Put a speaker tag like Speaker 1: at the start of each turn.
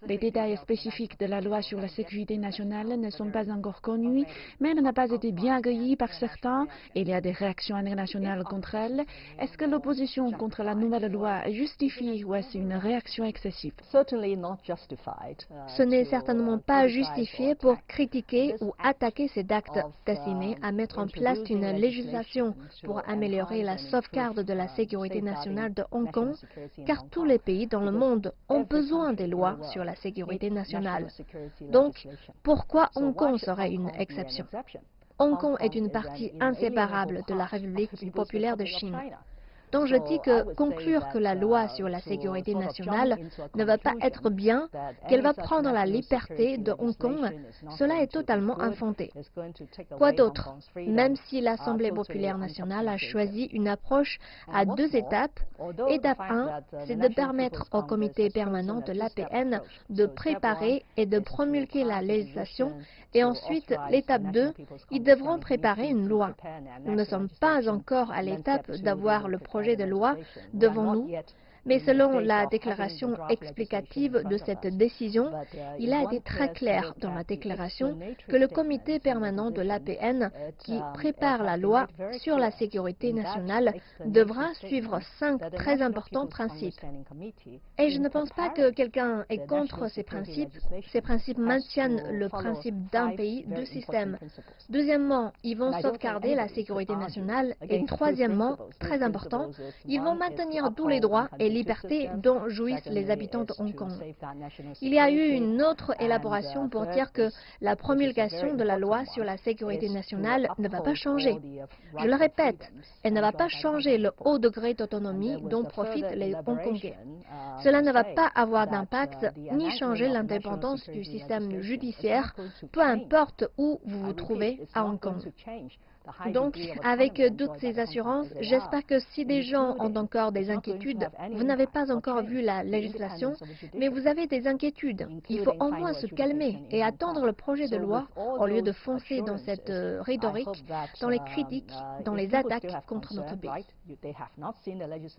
Speaker 1: Les détails spécifiques de la loi sur la sécurité nationale ne sont pas encore connus, mais elle n'a pas été bien accueillie par certains. Il y a des réactions internationales contre elle. Est-ce que l'opposition contre la nouvelle loi est justifiée ou est-ce une réaction excessive?
Speaker 2: Ce n'est certainement pas justifié pour critiquer ou attaquer cet acte destiné à mettre en place une législation pour améliorer la sauvegarde de la sécurité nationale de Hong Kong, car tous les pays dans le monde ont besoin des lois sur la sécurité nationale. Donc, pourquoi Hong Kong serait une exception? Hong Kong est une partie inséparable de la République populaire de Chine. Donc je dis que conclure que la loi sur la sécurité nationale ne va pas être bien, qu'elle va prendre la liberté de Hong Kong, cela est totalement infanté. Quoi d'autre? Même si l'Assemblée populaire nationale a choisi une approche à deux étapes, étape 1, c'est de permettre au comité permanent de l'APN de préparer et de promulguer la législation, et ensuite, l'étape 2, ils devront préparer une loi. Nous ne sommes pas encore à l'étape d'avoir le projet de loi devant nous, mais selon la déclaration explicative de cette décision, il a été très clair dans la déclaration que le comité permanent de l'APN qui prépare la loi sur la sécurité nationale devra suivre 5 très importants principes. Et je ne pense pas que quelqu'un est contre ces principes. Ces principes maintiennent le principe d'un pays, deux systèmes. Deuxièmement, ils vont sauvegarder la sécurité nationale. Et troisièmement, très important, ils vont maintenir tous les droits et libertés dont jouissent les habitants de Hong Kong. Il y a eu une autre élaboration pour dire que la promulgation de la loi sur la sécurité nationale ne va pas changer. Je le répète, elle ne va pas changer le haut degré d'autonomie dont profitent les Hongkongais. Cela ne va pas avoir d'impact ni changer l'indépendance du système judiciaire, peu importe où vous vous trouvez à Hong Kong. Donc, avec toutes ces assurances, j'espère que si des gens ont encore des inquiétudes, vous n'avez pas encore vu la législation, mais vous avez des inquiétudes. Il faut au moins se calmer et attendre le projet de loi au lieu de foncer dans cette rhétorique, dans les critiques, dans les attaques contre notre pays.